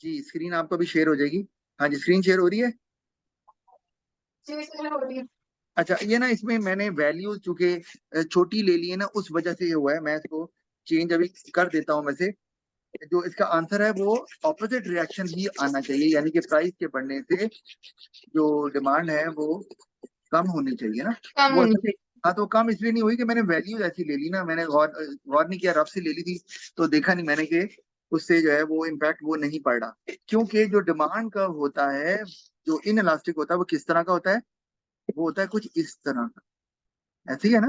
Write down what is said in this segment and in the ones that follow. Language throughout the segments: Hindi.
जी स्क्रीन आपको अभी शेयर हो जाएगी। हाँ जी स्क्रीन शेयर हो रही है। अच्छा ये ना इसमें मैंने वैल्यू चूंकि छोटी ले ली है ना, उस वजह से ये हुआ है। मैं इसको चेंज अभी कर देता हूँ। वैसे जो इसका आंसर है वो ऑपोजिट रिएक्शन ही आना चाहिए, यानी कि प्राइस के बढ़ने से जो डिमांड है वो कम होनी चाहिए ना। कम वो होनी असल में चाहिए। हाँ, तो कम इसलिए नहीं हुई कि मैंने वैल्यूज ऐसी ले ली ना, मैंने गौर गौर नहीं किया, रफ से ले ली थी तो देखा नहीं मैंने कि उससे जो है वो इम्पैक्ट वो नहीं पड़ रहा। क्योंकि जो डिमांड का होता है, जो इन इलास्टिक होता है, वो किस तरह का होता है? वो होता है कुछ इस तरह का। ऐसे ही है ना?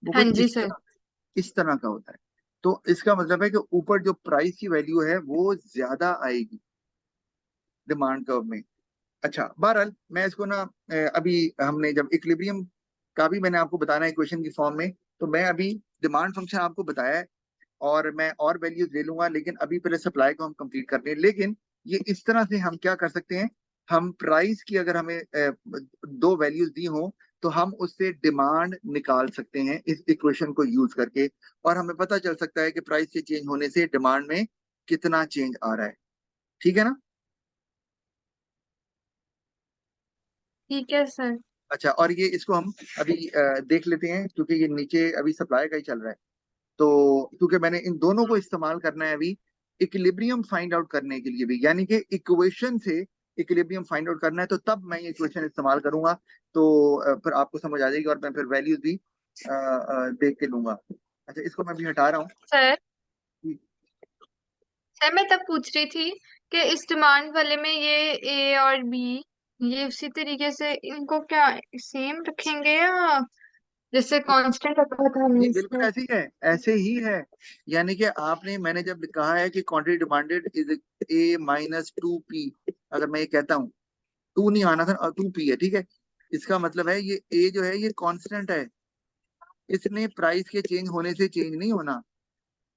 वो हाँ कुछ जी सर। इस तरह का होता है। तो इसका मतलब है कि ऊपर जो प्राइस की वैल्यू है वो ज्यादा आएगी डिमांड कर्व में। अच्छा बहरहाल मैं इसको ना अभी हमने जब इक्विलिब्रियम का भी मैंने आपको बताना है इक्वेशन की फॉर्म में, तो मैं अभी डिमांड फंक्शन आपको बताया है और मैं और वैल्यूज ले लूंगा, लेकिन अभी पहले सप्लाई को हम कंप्लीट करते हैं। लेकिन ये इस तरह से हम क्या कर सकते हैं, हम प्राइस की अगर हमें दो वैल्यूज दी हो तो हम उससे डिमांड निकाल सकते हैं इस इक्वेशन को यूज करके, और हमें पता चल सकता है कि प्राइस के चेंज होने से डिमांड में कितना चेंज आ रहा है। ठीक है ना? ठीक है सर। अच्छा और ये इसको हम अभी देख लेते हैं, क्योंकि ये नीचे अभी सप्लाई का ही चल रहा है। तो क्योंकि मैंने इन दोनों को इस्तेमाल करना है अभी इक्विलिब्रियम फाइंड आउट करने के लिए भी, यानी कि इक्वेशन से इक्विलिब्रियम फाइंड आउट करना है, तो तब मैं ये इक्वेशन इस्तेमाल करूंगा। तो फिर आपको समझ आ जाएगी और मैं फिर वैल्यूज भी देख के लूंगा। अच्छा इसको मैं भी हटा रहा हूँ। सर सर मैं तब पूछ रही थी कि इस डिमांड वाले में ये ए और बी, ये उसी तरीके से इनको क्या सेम रखेंगे या जैसे कांस्टेंट रखा था हमने जी बिल्कुल इसमें? ऐसे ही है, ऐसे ही है। यानी कि आपने मैंने जब कहा है कि क्वांटिटी डिमांडेड इज A-2P, अगर मैं ये कहता हूँ, टू नहीं आना था, 2P है, ठीक है। इसका मतलब है ये ए जो है ये कांस्टेंट है, इसने प्राइस के चेंज होने से चेंज नहीं होना।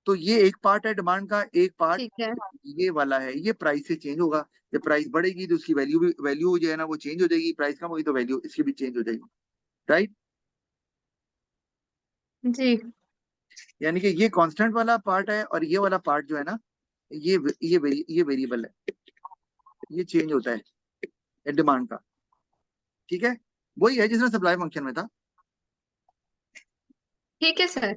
तो ये एक पार्ट है डिमांड का, एक पार्ट ठीक है। ये वाला है, ये प्राइस से चेंज होगा। जब प्राइस बढ़ेगी तो उसकी वैल्यू भी, वैल्यू जो है ना वो चेंज हो जाएगी, प्राइस कम होगी तो वैल्यू इसकी भी चेंज हो जाएगी। राइट? जी। यानी कि ये कांस्टेंट वाला पार्ट है और ये वाला पार्ट जो है ना, ये वेरिएबल है, ये चेंज होता है डिमांड का। ठीक है, वही है जिसमें सप्लाई फंक्शन में था। ठीक है सर।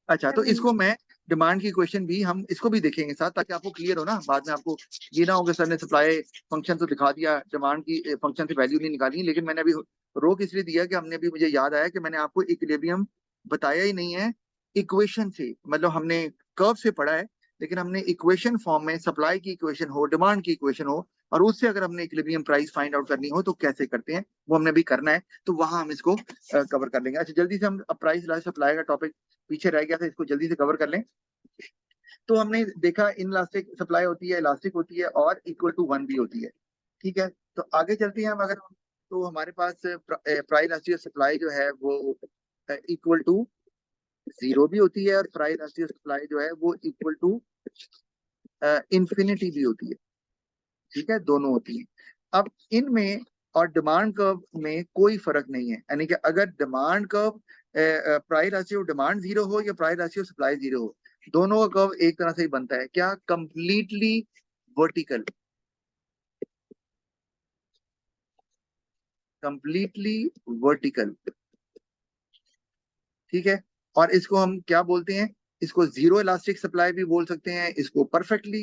अच्छा तो इसको मैं डिमांड की क्वेश्चन भी हम इसको भी देखेंगे साथ, ताकि आपको क्लियर हो ना, बाद में आपको ये ना हो कि सर ने सप्लाई फंक्शन तो दिखा दिया, डिमांड की फंक्शन से वैल्यू नहीं निकाली। लेकिन मैंने अभी रोक इसलिए दिया कि हमने अभी, मुझे याद आया कि मैंने आपको इक्विलिब्रियम बताया ही नहीं है इक्वेशन से। मतलब हमने कर्व से पढ़ा है, लेकिन हमने इक्वेशन फॉर्म में सप्लाई की इक्वेशन हो, डिमांड की इक्वेशन हो, और उससे अगर हमने इक्विलिब्रियम प्राइस फाइंड आउट करनी हो तो कैसे करते हैं वो हमने भी करना है। तो वहां हम इसको कवर कर लेंगे। अच्छा जल्दी से हम प्राइस सप्लाई का टॉपिक पीछे रह गया था, इसको जल्दी से कवर कर लें। तो हमने देखा इन इलास्टिक सप्लाई होती है, इलास्टिक होती है और इक्वल टू वन भी होती है। ठीक है, तो आगे चलते हैं हम। अगर तो हमारे पास प्राइस इलास्टिक सप्लाई जो है वो इक्वल टू जीरो भी होती है, और प्राइस इलास्टिक सप्लाई जो है वो इक्वल टू इंफिनिटी भी होती है। ठीक है, दोनों होती है। अब इनमें और डिमांड कर्व में कोई फर्क नहीं है, यानी कि अगर demand curve price ratio demand zero हो या प्राइस रेशियो सप्लाई जीरो हो, दोनों का कर्व एक तरह से ही बनता है, क्या? Completely vertical, completely vertical. ठीक है, और इसको हम क्या बोलते हैं? इसको जीरो इलास्टिक सप्लाई भी बोल सकते हैं, इसको परफेक्टली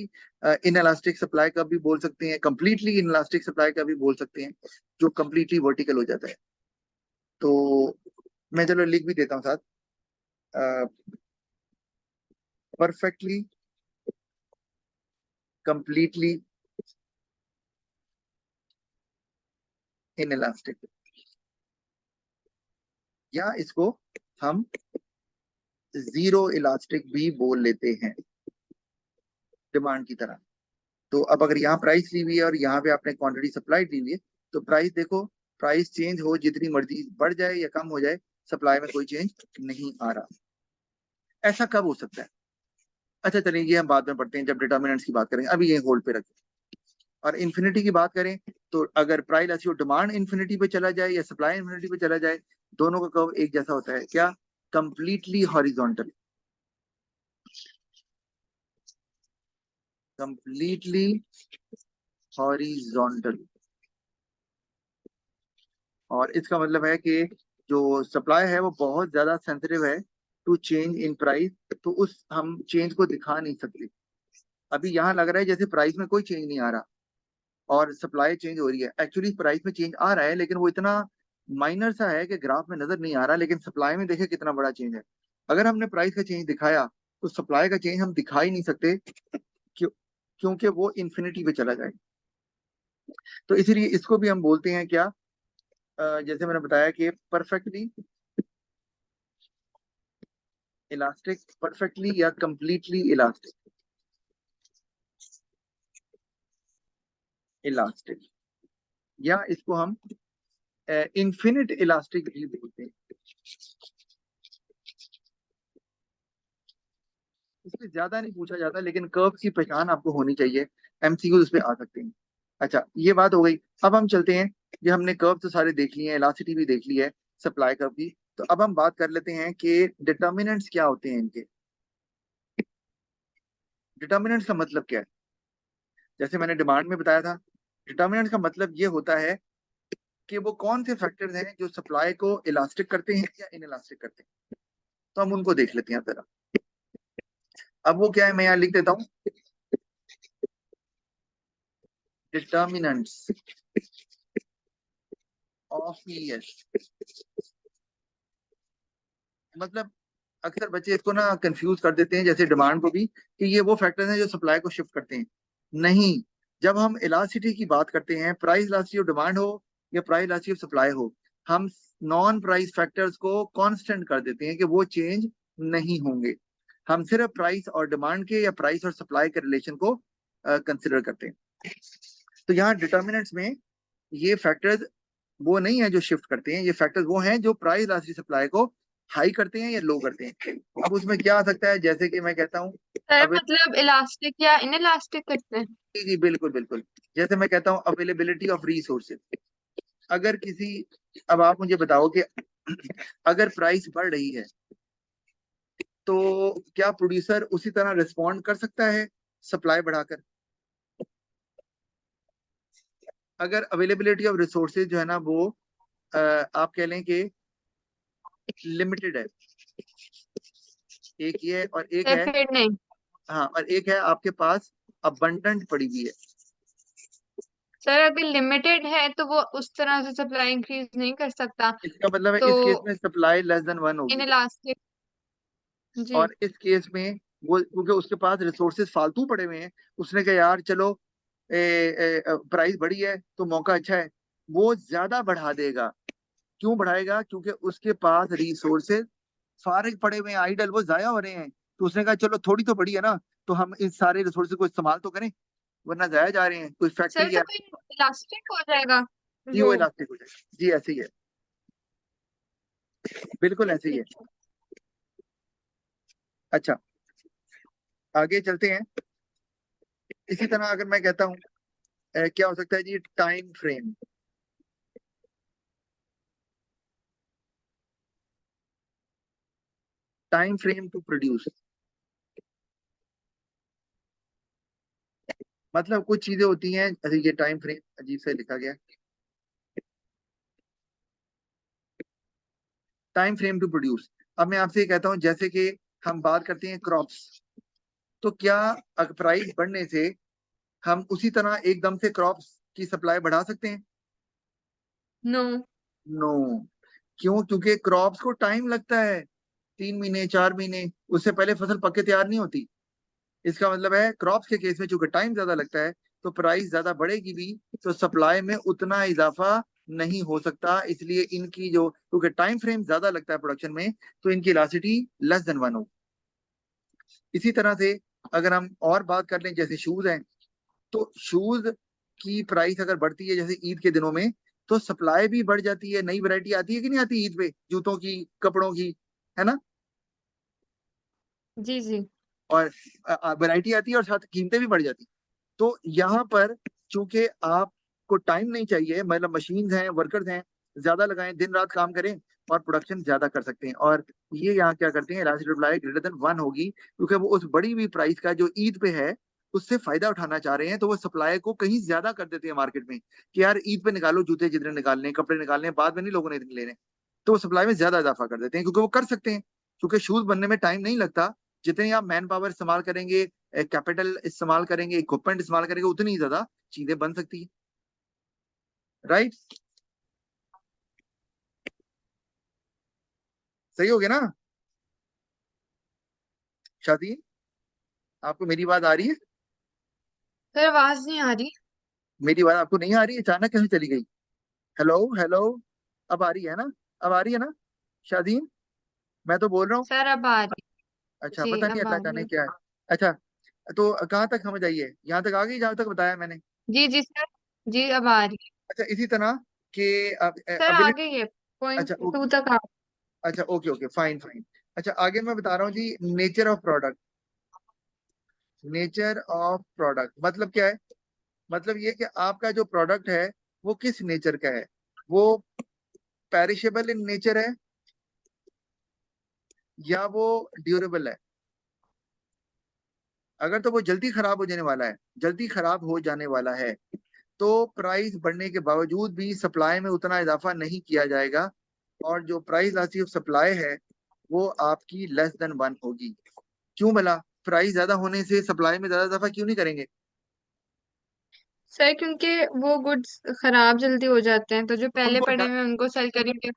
इन इलास्टिक सप्लाई का भी बोल सकते हैं, कंप्लीटली इन इलास्टिक सप्लाई का भी बोल सकते हैं, जो कंप्लीटली वर्टिकल हो जाता है। तो मैं चलो लिख भी देता हूँ साथ, परफेक्टली, कंप्लीटली इन इलास्टिक, या इसको हम जीरो इलास्टिक भी बोल लेते हैं डिमांड की तरह। तो अब अगर यहाँ प्राइस ली हुई है और यहाँ पे आपने क्वांटिटी सप्लाई दी हुई है, तो प्राइस देखो, प्राइस चेंज हो जितनी मर्जी बढ़ जाए या कम हो जाए, सप्लाई में कोई चेंज नहीं आ रहा। ऐसा कब हो सकता है? अच्छा चलिए ये हम बाद में पढ़ते हैं जब डिटर्मिनेंट्स की बात करें, अभी ये होल्ड पे रखें। और इन्फिनिटी की बात करें, तो अगर प्राइस ऐसी डिमांड इन्फिनिटी पे चला जाए या सप्लाई इन्फिनिटी पे चला जाए, दोनों का कर्व एक जैसा होता है, क्या? Completely horizontal. Completely horizontal. और इसका मतलब है कि जो सप्लाई है वो बहुत ज्यादा सेंसिटिव है टू चेंज इन प्राइस, तो उस हम चेंज को दिखा नहीं सकते। अभी यहाँ लग रहा है जैसे प्राइस में कोई चेंज नहीं आ रहा और सप्लाई चेंज हो रही है, एक्चुअली प्राइस में चेंज आ रहा है लेकिन वो इतना माइनर सा है कि ग्राफ में नजर नहीं आ रहा, लेकिन सप्लाई में देखे कितना बड़ा चेंज है। अगर हमने प्राइस का चेंज दिखाया तो सप्लाई का चेंज हम दिखा ही नहीं सकते, क्यों? क्योंकि वो इन्फिनिटी पे चला जाए। तो इसीलिए इसको भी हम बोलते हैं क्या, जैसे मैंने बताया कि परफेक्टली इलास्टिक, परफेक्टली या कंप्लीटली इलास्टिक, इलास्टिक, या इसको हम इन्फिनिट इलास्टिक भी बोलते हैं। इसमें ज्यादा नहीं पूछा जाता लेकिन कर्व की पहचान आपको होनी चाहिए, एमसीक्यू उस पे आ सकते हैं। अच्छा, ये बात हो गई। अब हम चलते हैं, ये हमने कर्व तो सारे देख लिए हैं, इलास्टिसिटी भी देख ली है, सप्लाई कर्व भी। तो अब हम बात कर लेते हैं कि डिटर्मिनेंट्स क्या होते हैं इनके। डिटर्मिनेंट्स का मतलब क्या है? जैसे मैंने डिमांड में बताया था, डिटर्मिनेंट्स का मतलब ये होता है कि वो कौन से फैक्टर्स हैं जो सप्लाई को इलास्टिक करते हैं या इन इलास्टिक करते हैं। तो हम उनको देख लेते हैं जरा। अब वो क्या है, मैं यहाँ लिख देता हूँ, डिटर्मिनेंट्स ऑफ ईएस। मतलब अक्सर बच्चे इसको ना कंफ्यूज कर देते हैं, जैसे डिमांड को भी, कि ये वो फैक्टर्स हैं जो सप्लाई को शिफ्ट करते हैं। नहीं, जब हम इलास्टिसिटी की बात करते हैं, प्राइस इलास्टिसिटी ऑफ डिमांड हो या प्राइस इलास्टिसिटी ऑफ सप्लाई हो, हम नॉन प्राइस फैक्टर्स को कांस्टेंट कर देते हैं कि वो चेंज नहीं होंगे। हम सिर्फ प्राइस और डिमांड के या प्राइस और सप्लाई के रिलेशन को कंसिडर करते हैं। तो यहाँ डिटर्मिनेंट्स में ये फैक्टर्स वो नहीं है जो शिफ्ट करते हैं, ये फैक्टर्स वो हैं जो प्राइस इलास्टिसिटी सप्लाई को हाई करते हैं या लो करते हैं। अब उसमें क्या आ सकता है, जैसे कि मैं कहता हूँ, सर अब मतलब इलास्टिक या इन इलास्टिक करते हैं? जी जी, बिल्कुल बिल्कुल। जैसे मैं कहता हूँ अवेलेबिलिटी ऑफ रिसोर्सेज। अगर किसी, अब आप मुझे बताओ कि अगर प्राइस बढ़ रही है तो क्या प्रोड्यूसर उसी तरह रिस्पॉन्ड कर सकता है सप्लाई बढ़ाकर? अगर अवेलेबिलिटी ऑफ रिसोर्सेज जो है ना वो आप कह लें कि लिमिटेड है, एक ये है और एक सर है, फिर नहीं। हाँ, और एक है आपके पास अबंडेंट पड़ी हुई है। सर अगर लिमिटेड है तो वो उस तरह से सप्लाई इंक्रीज नहीं कर सकता। इसका मतलब है तो इस केस में supply less than one in होगी। इलास्टिक। जी। और इस केस में वो क्योंकि उसके पास रिसोर्सेज फालतू पड़े हुए हैं, उसने कहा यार चलो प्राइस बढ़ी है तो मौका अच्छा है, वो ज्यादा बढ़ा देगा। क्यों बढ़ाएगा? क्योंकि उसके पास रिसोर्सेज फारिग पड़े हुए हैं, आइडल, वो जाया हो रहे हैं। तो उसने कहा चलो थोड़ी तो बढ़ी है ना, तो हम इस सारे रिसोर्सेज को इस्तेमाल तो करें, वरना जाया जा रहे हैं। कोई सर फैक्ट्री तो है, फिर इलास्टिक हो जाएगा जी जो। वो इलास्टिक हो जाएगा, जी ऐसे ही है, बिल्कुल ऐसे ही है। ठीक है। अच्छा, आगे चलते हैं। इसी तरह अगर मैं कहता हूँ क्या हो सकता है जी, time frame. Time frame to produce, मतलब कुछ चीजें होती हैं, जैसे ये टाइम फ्रेम अजीब से लिखा गया, टाइम फ्रेम टू प्रोड्यूस। अब मैं आपसे ये कहता हूँ, जैसे कि हम बात करते हैं क्रॉप्स, तो क्या प्राइस बढ़ने से हम उसी तरह एकदम से क्रॉप्स की सप्लाई बढ़ा सकते हैं? नो। नो। क्यों? क्योंकि क्रॉप्स को टाइम लगता है, 3 महीने 4 महीने, उससे पहले फसल पक के तैयार नहीं होती। इसका मतलब है क्रॉप्स के केस में चूंकि टाइम ज्यादा लगता है तो प्राइस ज्यादा बढ़ेगी भी, तो सप्लाई में उतना इजाफा नहीं हो सकता। इसलिए इनकी जो, क्योंकि टाइम फ्रेम ज्यादा लगता है प्रोडक्शन में, तो इनकी इलास्टिसिटी लेस देन वन हो। इसी तरह से अगर हम और बात कर लें, जैसे शूज हैं, तो शूज की प्राइस अगर बढ़ती है जैसे ईद के दिनों में, तो सप्लाई भी बढ़ जाती है, नई वैरायटी आती है कि नहीं आती ईद पे, जूतों की, कपड़ों की, है ना? जी जी। और वैरायटी आती है और साथ कीमतें भी बढ़ जाती हैं। तो यहाँ पर चूंकि आपको टाइम नहीं चाहिए, मतलब मशीन हैं, वर्कर्स हैं, ज्यादा लगाएं, दिन रात काम करें और प्रोडक्शन ज्यादा कर सकते हैं। और ये यहाँ क्या करते हैं, elastic supply greater than one होगी, क्योंकि वो उस बड़ी हुई प्राइस का जो ईद पे है उससे फायदा उठाना चाह रहे हैं, तो वो सप्लाई को कहीं ज्यादा कर देते हैं मार्केट में कि यार ईद पे निकालो जूते जितने निकालने, कपड़े निकालने, बाद में नहीं लोगों ने इतने लेने। तो वो सप्लाई में ज्यादा इजाफा कर देते हैं क्योंकि वो कर सकते हैं, क्योंकि शूज बनने में टाइम नहीं लगता। जितने आप मैन पावर इस्तेमाल करेंगे, कैपिटल इस्तेमाल करेंगे, इक्विपमेंट इस्तेमाल करेंगे, उतनी ही ज्यादा चीजें बन सकती है। राइट? सही हो गया ना? शादी, आपको मेरी बात आ रही है? सर आवाज नहीं आ रही। मेरी बात आपको नहीं आ रही? अचानक कैसे चली गई? हेलो हेलो, अब आ रही है ना? अब आ रही है ना शादी? मैं तो बोल रहा हूँ। सर अब आ रही। अच्छा, जी पता नहीं अब आ अल्लाह रही जाने है। क्या है। अच्छा, तो कहाँ तक समझ आई है? यहाँ तक आ गई जहाँ तक बताया मैंने? जी जी सर। जी अब आ रही है। अच्छा, इसी तरह के सर आ अबिलिटी। गई है, पॉइंट अच्छा टू ओके। तक आ। अच्छा ओके ओके, फाइन फाइन। अच्छा, आगे मैं बता रहा हूँ जी, nature of product. Nature of product मतलब क्या है? मतलब ये कि आपका जो प्रोडक्ट है वो किस नेचर का है। वो पेरिशेबल इन नेचर है या वो ड्यूरेबल है। अगर तो वो जल्दी खराब हो जाने वाला है, जल्दी खराब हो जाने वाला है, तो प्राइस बढ़ने के बावजूद भी सप्लाई में उतना इजाफा नहीं किया जाएगा, और जो प्राइस इलास्टिसिटी ऑफ सप्लाई है वो आपकी लेस देन वन होगी। क्यों भला? प्राइस ज्यादा होने से सप्लाई में ज्यादा इजाफा क्यों नहीं करेंगे? सर क्योंकि वो गुड्स खराब जल्दी हो जाते हैं, तो जो पहले उनको पड़े डर, हुए हैं उनको सेल करेंगे,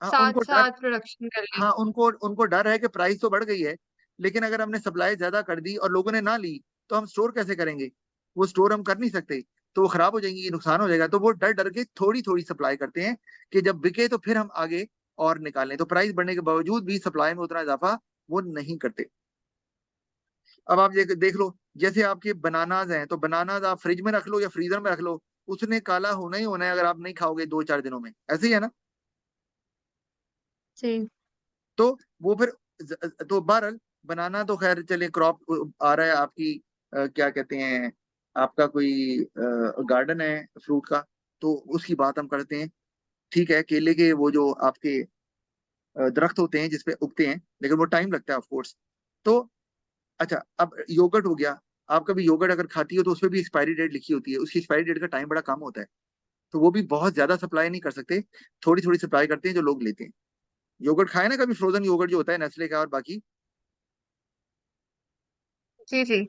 हाँ साथ उनको डर, साथ प्रोडक्शन कर लेंगे। हाँ उनको डर है कि प्राइस तो बढ़ गई है, लेकिन अगर हमने सप्लाई ज्यादा कर दी और लोगों ने ना ली, तो हम स्टोर कैसे करेंगे? वो स्टोर हम कर नहीं सकते, तो वो खराब हो जाएंगी, नुकसान हो जाएगा। तो वो डर डर के थोड़ी थोड़ी सप्लाई करते हैं कि जब बिके तो फिर हम आगे और निकालें। तो प्राइस बढ़ने के बावजूद भी सप्लाई में उतना इजाफा वो नहीं करते। अब आप देख लो, जैसे आपके बनानाज हैं, तो बनानाज आप फ्रिज में रख लो या फ्रीजर में रख लो, उसने काला होना ही होना है अगर आप नहीं खाओगे 2-4 दिनों में, ऐसे ही है ना? जी तो वो फिर तो बहरहाल, बनाना तो खैर चले, क्रॉप आ रहा है आपकी, क्या कहते हैं, आपका कोई गार्डन है फ्रूट का, तो उसकी बात हम करते हैं। ठीक है, केले के वो जो आपके दरख्त होते हैं जिसपे उगते हैं, लेकिन वो टाइम लगता है ऑफ कोर्स। तो अच्छा, अब योगर्ट हो गया। आप कभी योगर्ट अगर खाती हो तो उसपे भी एक्सपायरी डेट लिखी होती है, उसकी एक्सपायरी डेट का टाइम बड़ा कम होता है। तो वो भी बहुत ज्यादा सप्लाई नहीं कर सकते, थोड़ी थोड़ी सप्लाई करते हैं जो लोग लेते हैं। योगर्ट खाए ना कभी, फ्रोजन योगर्ट जो होता है नेस्ले का और बाकी। जी जी।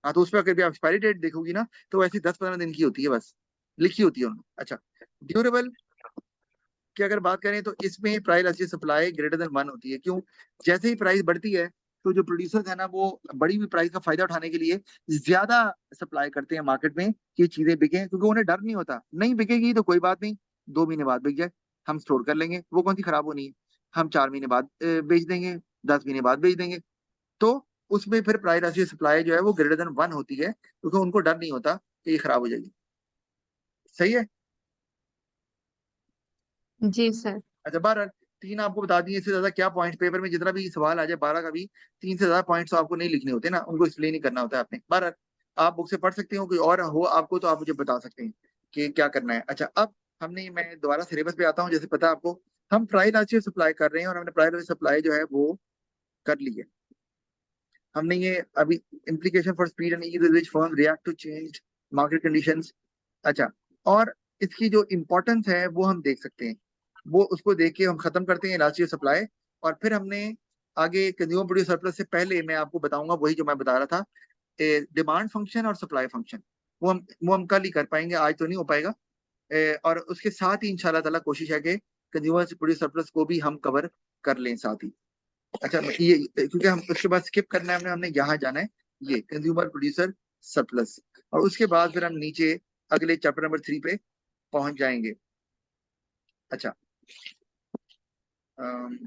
हाँ, तो उसपे अगर भी आप एक्सपायरी डेट देखोगी ना, तो ऐसी 10-15 दिन की होती है बस, लिखी होती है उन्होंने। अच्छा, ड्यूरेबल की अगर बात करें तो इसमें प्राइस अच्छी सप्लाई ग्रेटर देन वन होती है। क्यों? जैसे ही प्राइस बढ़ती है, तो जो प्रोड्यूसर्स है ना, वो बड़ी हुई प्राइस का फायदा उठाने के लिए ज्यादा सप्लाई करते हैं मार्केट में कि चीजें बिके, क्योंकि उन्हें डर नहीं होता, नहीं बिकेगी तो कोई बात नहीं, 2 महीने बाद बिक जाए, हम स्टोर कर लेंगे, वो कौन सी खराब होनी है, हम 4 महीने बाद बेच देंगे, 10 महीने बाद बेच देंगे। तो उसमें फिर प्राइस सप्लाई जो है वो ग्रेटर देन वन होती है, क्योंकि उनको डर नहीं होता कि ये खराब हो जाएगी। सही है? जी सर। अच्छा, 12 तीन आपको बता दिए, इससे ज्यादा क्या पॉइंट, पेपर में जितना भी सवाल आ जाए 12 का भी, 3 से ज्यादा पॉइंट्स तो आपको नहीं लिखने होते ना, उनको एक्सप्लेन ही करना होता है आपने। 12 आप बुक से पढ़ सकते हो, कोई और हो आपको तो आप मुझे बता सकते हैं कि क्या करना है। अच्छा, अब मैं दोबारा सिलेबस पे आता हूँ। जैसे पता है आपको, हम ट्राई लास्ट सप्लाई कर रहे हैं और हमने ट्राई सप्लाई जो है वो कर ली है। हमने ये अभी implication for speed and ease which firm react to change market conditions. अच्छा, और इसकी जो इम्पोर्टेंस है वो हम देख सकते हैं, वो उसको देख के हम खत्म करते हैं लास्ट ईयर सप्लाई। और फिर हमने आगे कंज्यूमर प्रोड्यूस सरप्लस से पहले मैं आपको बताऊंगा वही जो मैं बता रहा था, डिमांड फंक्शन और सप्लाई फंक्शन। वो हम कल ही कर पाएंगे, आज तो नहीं हो पाएगा। और उसके साथ ही इंशाल्लाह ताला कोशिश है कि कंज्यूमर प्रोड्यूस सरप्लस को भी हम कवर कर लें साथ ही। अच्छा, ये क्योंकि हम उसके बाद स्किप करना है, हमने यहाँ जाना है ये कंज्यूमर प्रोड्यूसर सरप्लस, और उसके बाद फिर हम नीचे अगले चैप्टर नंबर 3 पे पहुंच जाएंगे। अच्छा, अम,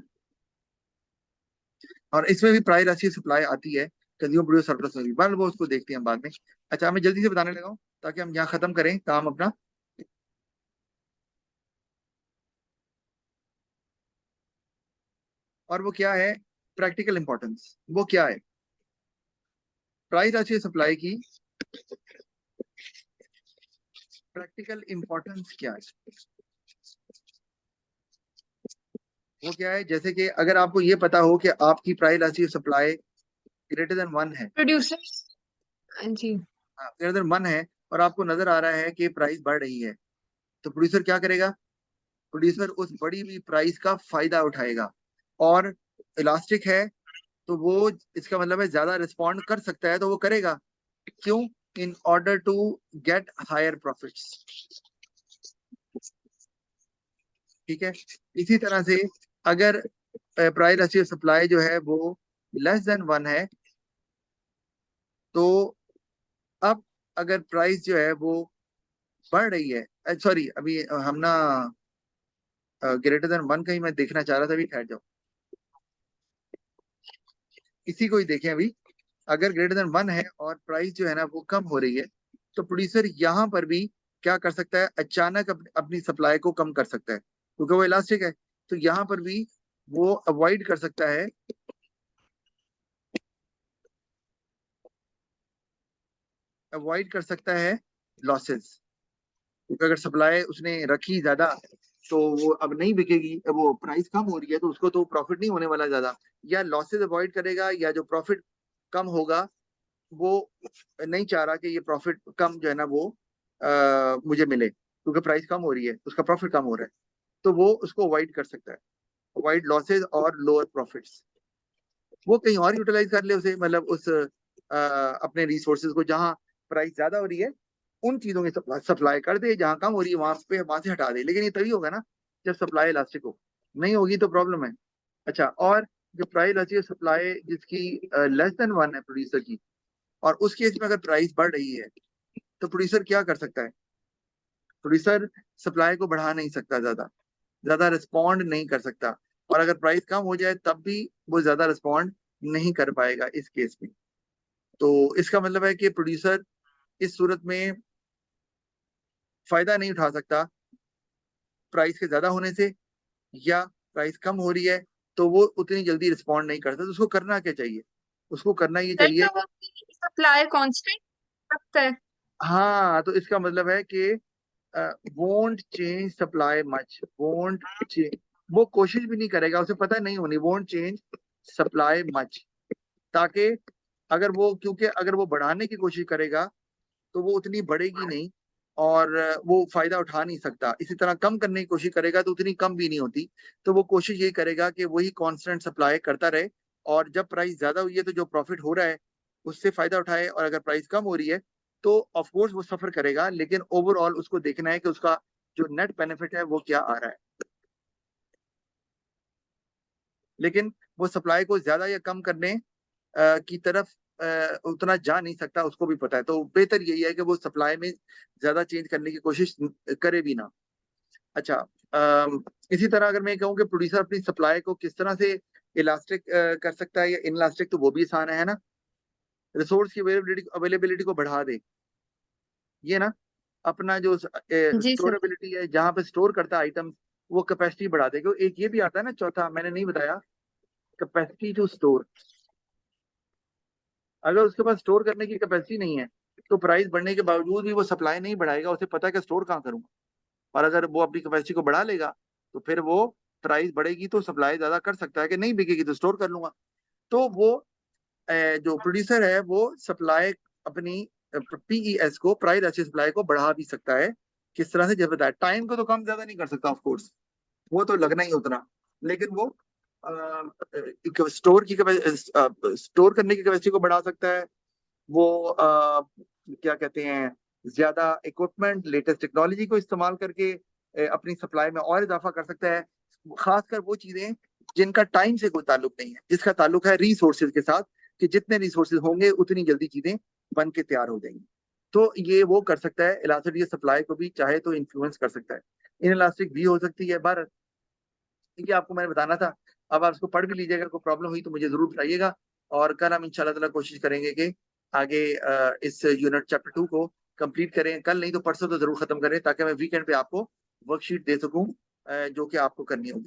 और इसमें भी प्राइस राशि सप्लाई आती है कंज्यूमर प्रोड्यूस सरप्लस में भी, बल वो उसको देखते हैं हम बाद में। अच्छा, मैं जल्दी से बताने लगा हूँ ताकि हम यहाँ खत्म करें काम अपना। और वो क्या है? Practical importance. वो क्या है प्राइस राशि सप्लाई की? प्रैक्टिकल इंपॉर्टेंस क्या है? वो क्या है? जैसे कि अगर आपको ये पता हो कि आपकी प्राइस राशि सप्लाई ग्रेटर देन वन है, प्रोड्यूसर्स। जी। हाँ, ग्रेटर देन 1 है और आपको नजर आ रहा है कि प्राइस बढ़ रही है, तो प्रोड्यूसर क्या करेगा? प्रोड्यूसर उस बढ़ी हुई प्राइस का फायदा उठाएगा। और इलास्टिक है तो वो, इसका मतलब है ज्यादा रिस्पॉन्ड कर सकता है तो वो करेगा। क्यों? In order to get higher profits. ठीक है। इसी तरह से अगर प्राइस रेशियो सप्लाई जो है वो लेस देन 1 है, तो अब अगर प्राइस जो है वो बढ़ रही है, सॉरी अभी हम ना ग्रेटर देन 1 का ही मैं देखना चाह रहा था, अभी ठहर जाओ, इसी को ही देखें अभी। अगर ग्रेटर देन 1 है और प्राइस जो है ना वो कम हो रही है, तो प्रोड्यूसर यहाँ पर भी क्या कर सकता है? अचानक अपनी सप्लाई को कम कर सकता है, क्योंकि वो इलास्टिक है। तो यहाँ पर भी वो अवॉइड कर सकता है, लॉसेस। क्योंकि अगर सप्लाई उसने रखी ज्यादा तो वो अब नहीं बिकेगी, वो प्राइस कम हो रही है तो उसको तो प्रॉफिट नहीं होने वाला ज्यादा। या लॉसेस अवॉइड करेगा, या जो प्रॉफिट कम होगा वो नहीं चाह रहा कि ये प्रॉफिट कम जो है ना वो मुझे मिले, क्योंकि प्राइस कम हो रही है, उसका प्रॉफिट कम हो रहा है, तो वो उसको अवॉइड कर सकता है। अवॉइड लॉसेज और लोअर प्रॉफिट्स। वो कहीं और यूटिलाइज कर ले उसे, मतलब उस अपने रिसोर्सेज को, जहां प्राइस ज्यादा हो रही है उन चीजों की सप्लाई कर दे, जहां कम हो रही है वहां से हटा दे। लेकिन ये तभी होगा ना जब सप्लाई इलास्टिक हो, नहीं होगी तो प्रॉब्लम है। अच्छा, और जो प्राइस इलास्टिक सप्लाई जिसकी लेस देन 1 है प्रोड्यूसर की, और उस केस में अगर प्राइस बढ़ रही है, तो प्रोड्यूसर क्या कर सकता है? प्रोड्यूसर सप्लाई को बढ़ा नहीं सकता, ज्यादा ज्यादा रिस्पॉन्ड नहीं कर सकता। और अगर प्राइस कम हो जाए तब भी वो ज्यादा रिस्पॉन्ड नहीं कर पाएगा इस केस में। तो इसका मतलब है कि प्रोड्यूसर इस सूरत में फायदा नहीं उठा सकता प्राइस के ज्यादा होने से, या प्राइस कम हो रही है तो वो उतनी जल्दी रिस्पॉन्ड नहीं करता। तो उसको करना क्या चाहिए? उसको करना ये सर चाहिए, तो वो सप्लाई कांस्टेंट रखता है। हाँ, तो इसका मतलब है कि won't change supply much, won't change, वो कोशिश भी नहीं करेगा, उसे पता नहीं होनी, वोंट चेंज सप्लाई मच। ताकि अगर वो, क्योंकि अगर वो बढ़ाने की कोशिश करेगा तो वो उतनी बढ़ेगी नहीं, और वो फायदा उठा नहीं सकता। इसी तरह कम करने की कोशिश करेगा तो उतनी कम भी नहीं होती। तो वो कोशिश यही करेगा कि वही कांस्टेंट सप्लाई करता रहे, और जब प्राइस ज्यादा हुई है तो जो प्रॉफिट हो रहा है उससे फायदा उठाए, और अगर प्राइस कम हो रही है तो ऑफ कोर्स वो सफर करेगा, लेकिन ओवरऑल उसको देखना है कि उसका जो नेट बेनिफिट है वो क्या आ रहा है। लेकिन वो सप्लाई को ज्यादा या कम करने की तरफ उतना जा नहीं सकता, उसको भी पता है। तो बेहतर यही है कि वो सप्लाई में ज्यादा चेंज करने की कोशिश करे भी ना। अच्छा, इसी तरह अगर मैं कहूँ कि प्रोड्यूसर अपनी सप्लाई को किस तरह से इलास्टिक कर सकता है या इनलास्टिक, तो वो भी आसान है ना। रिसोर्स की अवेलेबिलिटी को बढ़ा दे, ये ना, अपना जो जी सर। स्टोरेबिलिटी है, जहां पे स्टोर करता है आइटम, वो कैपेसिटी बढ़ा दे। क्योंकि एक ये भी आता है ना, चौथा मैंने नहीं बताया, कैपेसिटी टू स्टोर। अगर उसके पास स्टोर करने की कैपेसिटी नहीं है तो प्राइस बढ़ने के बावजूद भी वो सप्लाई नहीं बढ़ाएगा, उसे पता है कि स्टोर कहाँ करूंगा। और अगर वो अपनी कैपेसिटी को बढ़ा लेगा तो फिर वो, प्राइस बढ़ेगी तो सप्लाई ज्यादा कर सकता है, कि नहीं बिकेगी तो स्टोर कर लूंगा। तो वो जो प्रोड्यूसर है वो सप्लाई अपनी पीईएस को, प्राइस अच्छी सप्लाई को बढ़ा भी सकता है। किस तरह से? जब बताया, टाइम को तो कम ज्यादा नहीं कर सकता ऑफ कोर्स, वो तो लगना ही उतना। लेकिन वो स्टोर करने की कैपेसिटी को बढ़ा सकता है। वो क्या कहते हैं, ज्यादा इक्विपमेंट, लेटेस्ट टेक्नोलॉजी को इस्तेमाल करके अपनी सप्लाई में और इजाफा कर सकता है। खासकर वो चीजें जिनका टाइम से कोई ताल्लुक नहीं है, जिसका ताल्लुक है रिसोर्सेज के साथ, कि जितने रिसोर्सेज होंगे उतनी जल्दी चीजें बन के तैयार हो जाएंगी। तो ये वो कर सकता है, इलास्टिक सप्लाई को भी चाहे तो इन्फ्लुएंस कर सकता है। इन इलास्टिक भी हो सकती है बार, ये आपको मैंने बताना था। अब आप इसको पढ़ भी लीजिएगा, कोई प्रॉब्लम हुई तो मुझे जरूर बताइएगा। और कल हम इंशाल्लाह ताला कोशिश करेंगे कि आगे इस यूनिट चैप्टर 2 को कंप्लीट करें। कल नहीं तो परसों तो जरूर खत्म करें, ताकि मैं वीकेंड पे आपको वर्कशीट दे सकूं जो कि आपको करनी होगी।